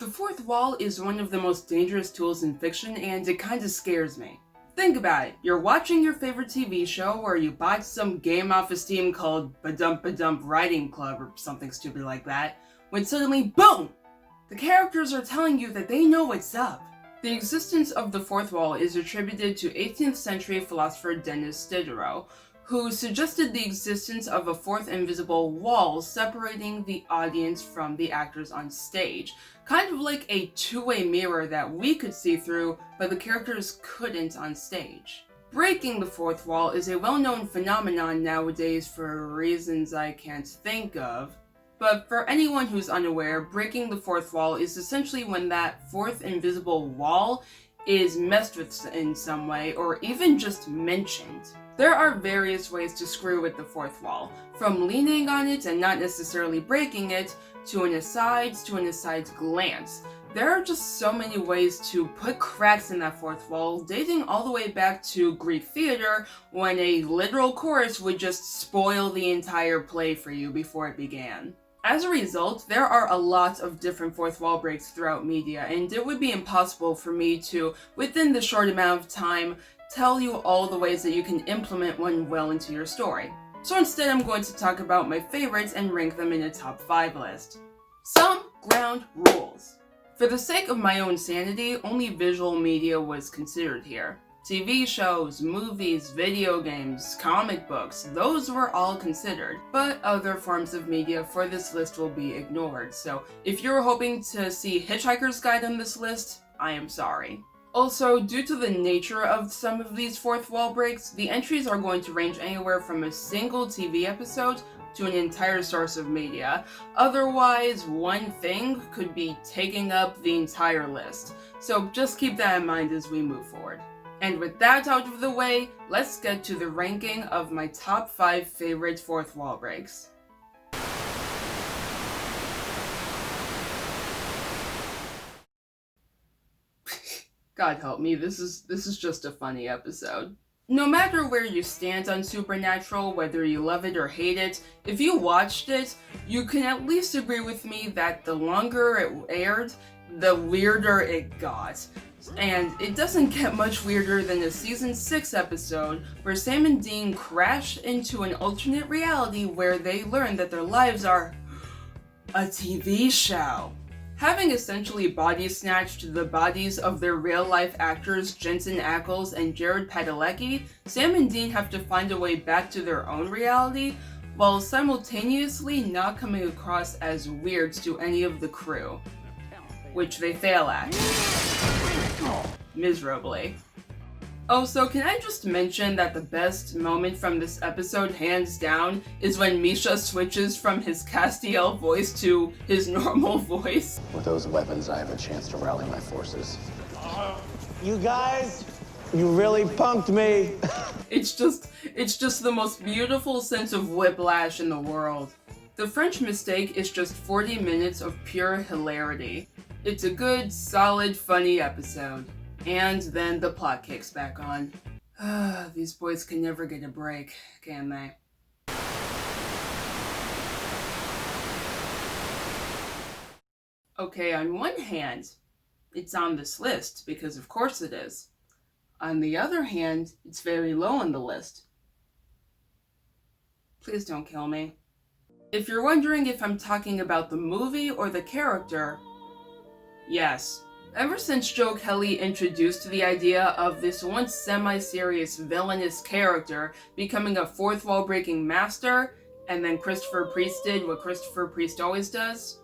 fourth wall is one of the most dangerous tools in fiction, and it kinda scares me. Think about it. You're watching your favorite TV show, or you bought some game off of Steam called Badump Badump Writing Club or something stupid like that, when suddenly, BOOM! The characters are telling you that they know what's up. The existence of the fourth wall is attributed to 18th century philosopher Denis Diderot, who suggested the existence of a fourth invisible wall separating the audience from the actors on stage, kind of like a two-way mirror that we could see through, but the characters couldn't on stage. Breaking the fourth wall is a well-known phenomenon nowadays for reasons I can't think of, but for anyone who's unaware, breaking the fourth wall is essentially when that fourth invisible wall is messed with in some way, or even just mentioned. There are various ways to screw with the fourth wall, from leaning on it and not necessarily breaking it, to an aside glance. There are just so many ways to put cracks in that fourth wall, dating all the way back to Greek theater, when a literal chorus would just spoil the entire play for you before it began. As a result, there are a lot of different fourth wall breaks throughout media, and it would be impossible for me to, within the short amount of time, tell you all the ways that you can implement one well into your story. So instead, I'm going to talk about my favorites and rank them in a top 5 list. Some ground rules. For the sake of my own sanity, only visual media was considered here. TV shows, movies, video games, comic books, those were all considered, but other forms of media for this list will be ignored, so if you're hoping to see Hitchhiker's Guide on this list, I am sorry. Also, due to the nature of some of these fourth wall breaks, the entries are going to range anywhere from a single TV episode to an entire source of media. Otherwise, one thing could be taking up the entire list, so just keep that in mind as we move forward. And with that out of the way, let's get to the ranking of my top 5 favorite fourth wall breaks. God help me, this is just a funny episode. No matter where you stand on Supernatural, whether you love it or hate it, if you watched it, you can at least agree with me that the longer it aired, the weirder it got. And it doesn't get much weirder than a season 6 episode where Sam and Dean crash into an alternate reality where they learn that their lives are a TV show. Having essentially body snatched the bodies of their real-life actors Jensen Ackles and Jared Padalecki, Sam and Dean have to find a way back to their own reality, while simultaneously not coming across as weird to any of the crew, which they fail at. Miserably. Also, can I just mention that the best moment from this episode, hands down, is when Misha switches from his Castiel voice to his normal voice. With those weapons, I have a chance to rally my forces. You guys, you really punked me. It's just the most beautiful sense of whiplash in the world. The French Mistake is just 40 minutes of pure hilarity. It's a good, solid, funny episode. And then the plot kicks back on. These boys can never get a break, can they? Okay, on one hand, it's on this list, because of course it is. On the other hand, it's very low on the list. Please don't kill me. If you're wondering if I'm talking about the movie or the character, yes. Ever since Joe Kelly introduced the idea of this once semi-serious villainous character becoming a fourth wall breaking master, and then Christopher Priest did what Christopher Priest always does,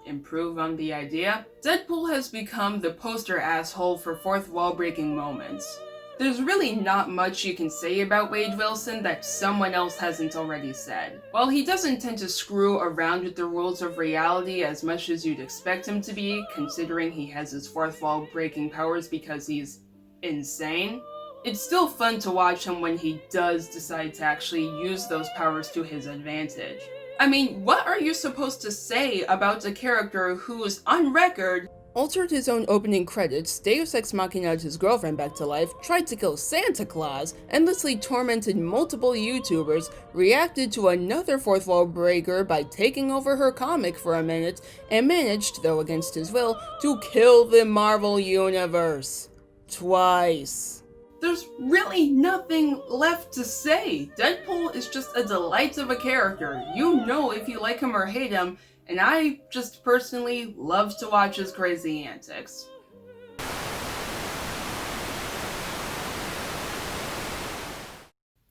improve on the idea, Deadpool has become the poster asshole for fourth wall breaking moments. There's really not much you can say about Wade Wilson that someone else hasn't already said. While he doesn't tend to screw around with the rules of reality as much as you'd expect him to be, considering he has his fourth wall breaking powers because he's insane, it's still fun to watch him when he does decide to actually use those powers to his advantage. I mean, what are you supposed to say about a character who's, on record, altered his own opening credits, Deus Ex Machina'd his girlfriend back to life, tried to kill Santa Claus, endlessly tormented multiple YouTubers, reacted to another fourth wall breaker by taking over her comic for a minute, and managed, though against his will, to kill the Marvel Universe. Twice. There's really nothing left to say. Deadpool is just a delight of a character. You know if you like him or hate him, and I just personally love to watch his crazy antics.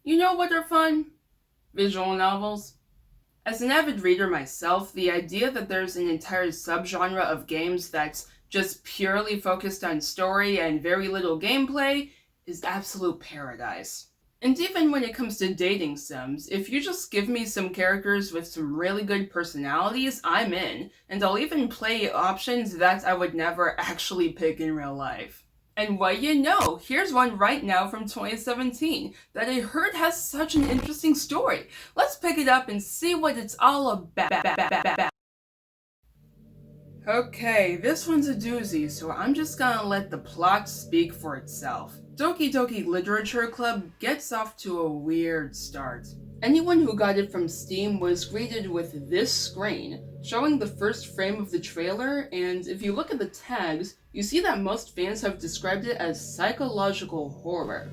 You know what are fun? Visual novels. As an avid reader myself, the idea that there's an entire subgenre of games that's just purely focused on story and very little gameplay is absolute paradise. And even when it comes to dating sims, if you just give me some characters with some really good personalities, I'm in, and I'll even play options that I would never actually pick in real life. And what you know, here's one right now from 2017 that I heard has such an interesting story. Let's pick it up and see what it's all about. Okay, this one's a doozy, so I'm just gonna let the plot speak for itself. Doki Doki Literature Club gets off to a weird start. Anyone who got it from Steam was greeted with this screen, showing the first frame of the trailer, and if you look at the tags, you see that most fans have described it as psychological horror.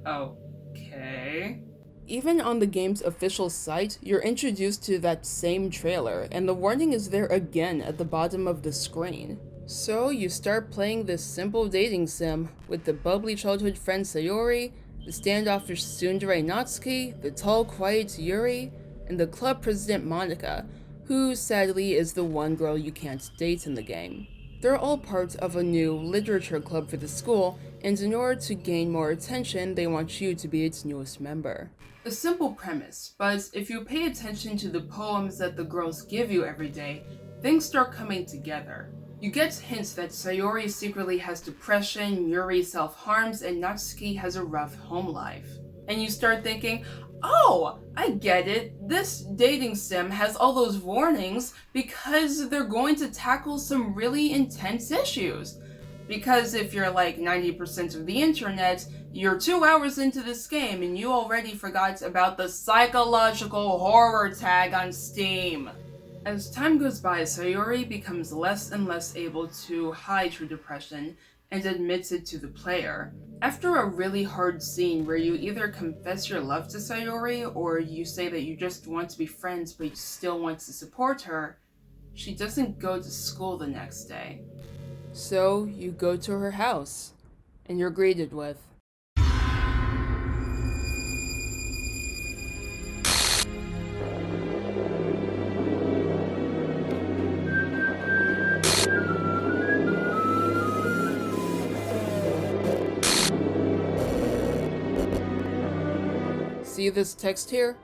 Okay. Even on the game's official site, you're introduced to that same trailer, and the warning is there again at the bottom of the screen. So you start playing this simple dating sim with the bubbly childhood friend Sayori, the standoffish tsundere Natsuki, the tall, quiet Yuri, and the club president Monika, who sadly is the one girl you can't date in the game. They're all part of a new literature club for the school, and in order to gain more attention, they want you to be its newest member. A simple premise, but if you pay attention to the poems that the girls give you every day, things start coming together. You get hints that Sayori secretly has depression, Yuri self-harms, and Natsuki has a rough home life. And you start thinking, oh, I get it. This dating sim has all those warnings because they're going to tackle some really intense issues. Because if you're like 90% of the internet, you're 2 hours into this game and you already forgot about the psychological horror tag on Steam. As time goes by, Sayori becomes less and less able to hide her depression and admits it to the player. After a really hard scene where you either confess your love to Sayori or you say that you just want to be friends but you still want to support her, she doesn't go to school the next day. So you go to her house, and you're greeted with, see this text here?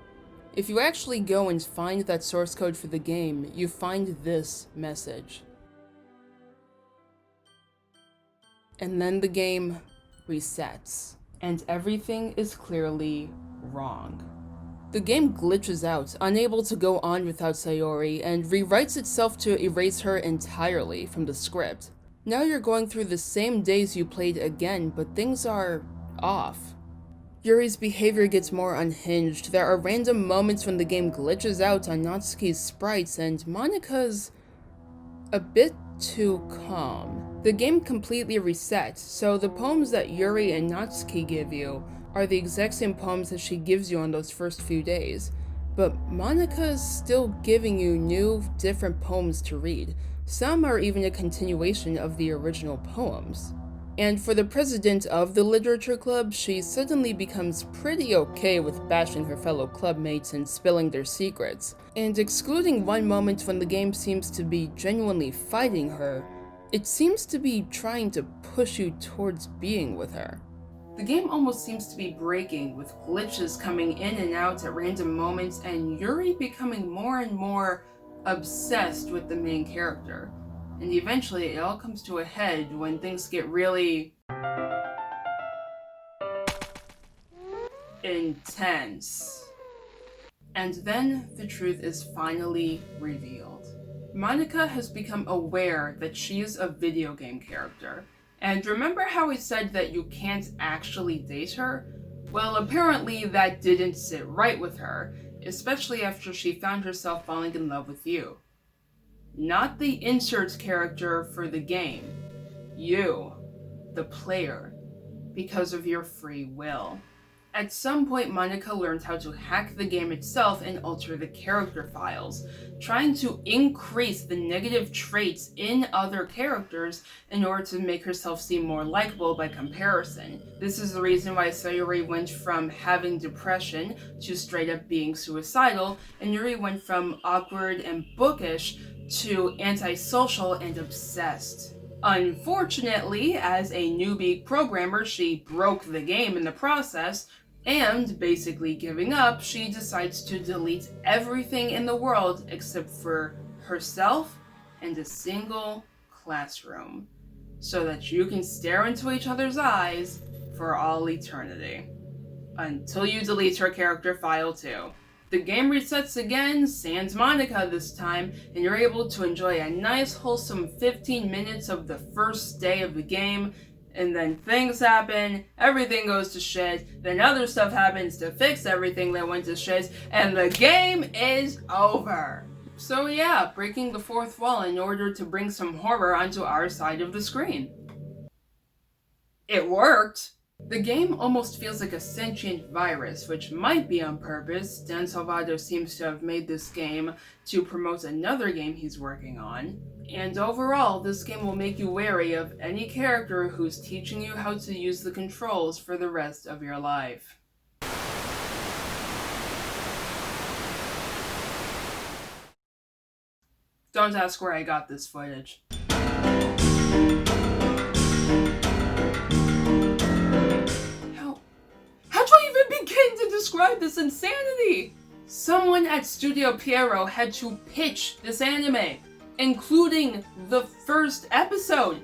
If you actually go and find that source code for the game, you find this message. And then the game resets, and everything is clearly wrong. The game glitches out, unable to go on without Sayori, and rewrites itself to erase her entirely from the script. Now you're going through the same days you played again, but things are off. Yuri's behavior gets more unhinged. There are random moments when the game glitches out on Natsuki's sprites, and Monika's a bit too calm. The game completely resets, so the poems that Yuri and Natsuki give you are the exact same poems that she gives you on those first few days. But Monika's still giving you new, different poems to read. Some are even a continuation of the original poems. And for the president of the literature club, she suddenly becomes pretty okay with bashing her fellow clubmates and spilling their secrets. And excluding one moment when the game seems to be genuinely fighting her, it seems to be trying to push you towards being with her. The game almost seems to be breaking, with glitches coming in and out at random moments, and Yuri becoming more and more obsessed with the main character. And eventually it all comes to a head when things get really intense. And then the truth is finally revealed. Monica has become aware that she is a video game character. And remember how I said that you can't actually date her? Well, apparently that didn't sit right with her, especially after she found herself falling in love with you. Not the insert character for the game. You, the player, because of your free will. At some point, Monica learned how to hack the game itself and alter the character files, trying to increase the negative traits in other characters in order to make herself seem more likable by comparison. This is the reason why Sayuri went from having depression to straight up being suicidal, and Yuri went from awkward and bookish to antisocial and obsessed. Unfortunately, as a newbie programmer, she broke the game in the process, and basically giving up, she decides to delete everything in the world except for herself and a single classroom, so that you can stare into each other's eyes for all eternity. Until you delete her character file too. The game resets again, sans Monica this time, and you're able to enjoy a nice wholesome 15 minutes of the first day of the game, and then things happen, everything goes to shit, then other stuff happens to fix everything that went to shit, and the game is over. So yeah, breaking the fourth wall in order to bring some horror onto our side of the screen. It worked! The game almost feels like a sentient virus, which might be on purpose. Dan Salvado seems to have made this game to promote another game he's working on. And overall, this game will make you wary of any character who's teaching you how to use the controls for the rest of your life. Don't ask where I got this footage. How do I even begin to describe this insanity? Someone at Studio Pierrot had to pitch this anime, including the first episode,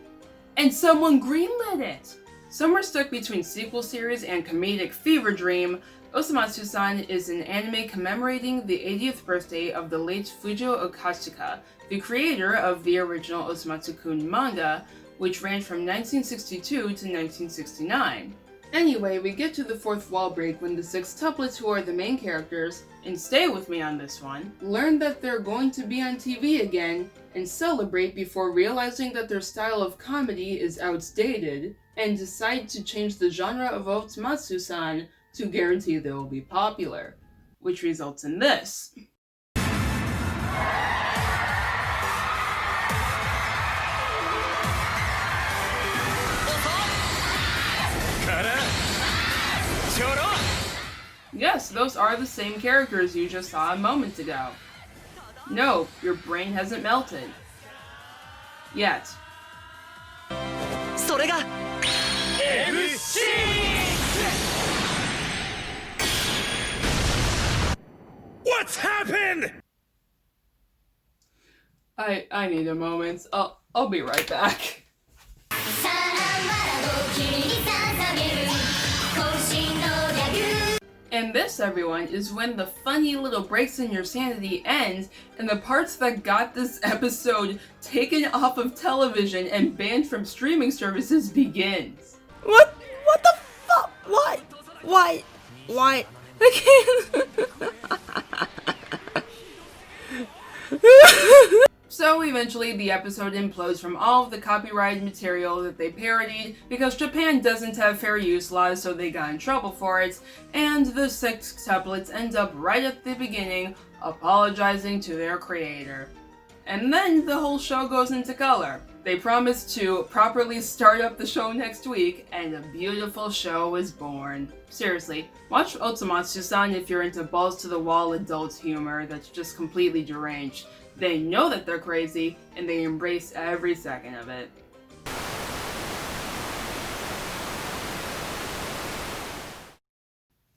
and someone greenlit it. Some are stuck between sequel series and comedic fever dream. Osamatsu-san is an anime commemorating the 80th birthday of the late Fujio Okashika, the creator of the original Osamatsu-kun manga, which ran from 1962 to 1969. Anyway, we get to the fourth wall break when the sextuplets who are the main characters, and stay with me on this one, learn that they're going to be on TV again and celebrate before realizing that their style of comedy is outdated, and decide to change the genre of Osamatsu-san to guarantee they will be popular, which results in this. Yes, those are the same characters you just saw a moment ago. No, your brain hasn't melted. Yet. What's happened? I need a moment. I'll be right back. And this, everyone, is when the funny little breaks in your sanity end, and the parts that got this episode taken off of television and banned from streaming services begins. What the fuck? Why? I can't. So eventually the episode implodes from all of the copyrighted material that they parodied because Japan doesn't have fair use laws, so they got in trouble for it, and the sextuplets end up right at the beginning apologizing to their creator. And then the whole show goes into color. They promised to properly start up the show next week, and a beautiful show was born. Seriously, watch Osamatsu-san if you're into balls-to-the-wall adult humor that's just completely deranged. They know that they're crazy, and they embrace every second of it.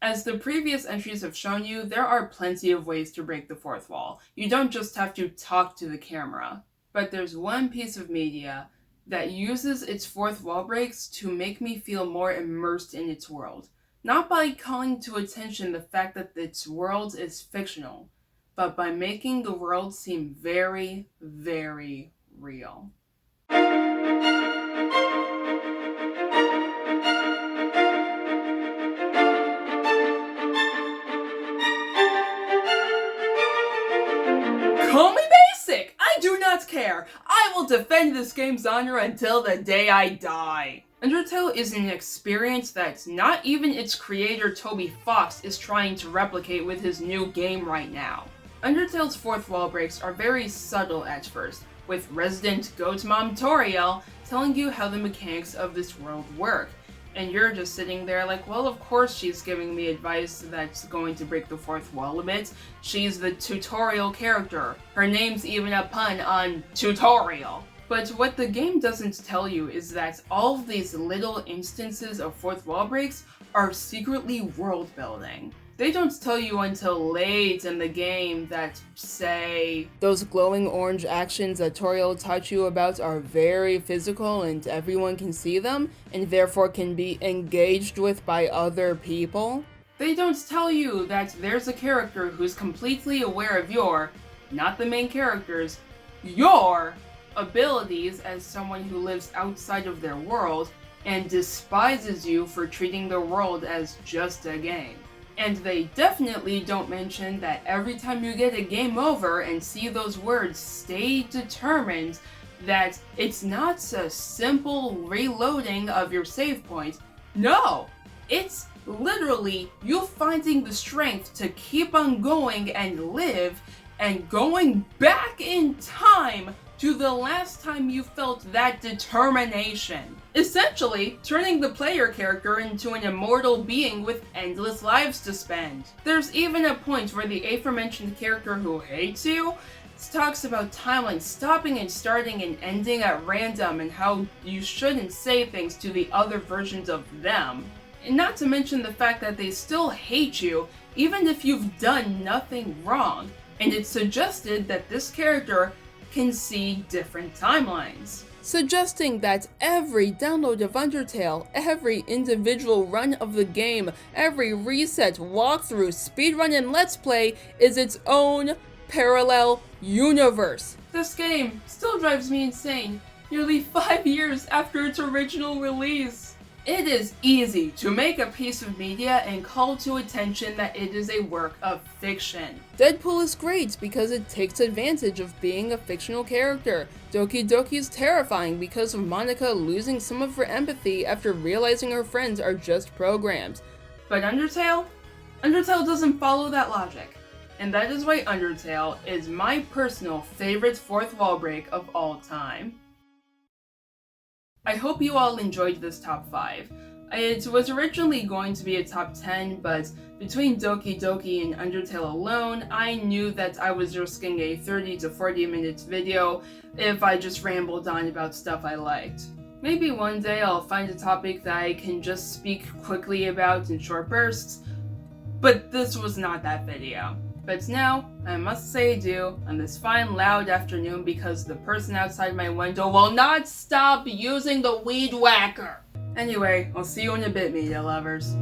As the previous entries have shown you, there are plenty of ways to break the fourth wall. You don't just have to talk to the camera. But there's one piece of media that uses its fourth wall breaks to make me feel more immersed in its world. Not by calling to attention the fact that its world is fictional, but by making the world seem very, very real. Call me basic! I do not care! I will defend this game's honor until the day I die! Undertale is an experience that not even its creator Toby Fox is trying to replicate with his new game right now. Undertale's fourth wall breaks are very subtle at first, with resident goat mom Toriel telling you how the mechanics of this world work. And you're just sitting there like, well, of course she's giving me advice that's going to break the fourth wall a bit. She's the tutorial character. Her name's even a pun on tutorial. But what the game doesn't tell you is that all of these little instances of fourth wall breaks are secretly world building. They don't tell you until late in the game that, say, those glowing orange actions that Toriel taught you about are very physical and everyone can see them, and therefore can be engaged with by other people. They don't tell you that there's a character who's completely aware of not the main characters, your abilities as someone who lives outside of their world, and despises you for treating the world as just a game. And they definitely don't mention that every time you get a game over and see those words "stay determined," that it's not a simple reloading of your save point. No! It's literally you finding the strength to keep on going and live, and going back in time to the last time you felt that determination. Essentially, turning the player character into an immortal being with endless lives to spend. There's even a point where the aforementioned character who hates you talks about timelines stopping and starting and ending at random and how you shouldn't say things to the other versions of them. And not to mention the fact that they still hate you even if you've done nothing wrong. And it's suggested that this character can see different timelines, suggesting that every download of Undertale, every individual run of the game, every reset, walkthrough, speedrun, and let's play is its own parallel universe. This game still drives me insane, nearly 5 years after its original release. It is easy to make a piece of media and call to attention that it is a work of fiction. Deadpool is great because it takes advantage of being a fictional character. Doki Doki is terrifying because of Monica losing some of her empathy after realizing her friends are just programs. But Undertale doesn't follow that logic. And that is why Undertale is my personal favorite fourth wall break of all time. I hope you all enjoyed this top 5. It was originally going to be a top 10, but between Doki Doki and Undertale alone, I knew that I was risking a 30 to 40 minutes video if I just rambled on about stuff I liked. Maybe one day I'll find a topic that I can just speak quickly about in short bursts, but this was not that video. But now, I must say adieu on this fine loud afternoon because the person outside my window will not stop using the weed whacker. Anyway, I'll see you in a bit, media lovers.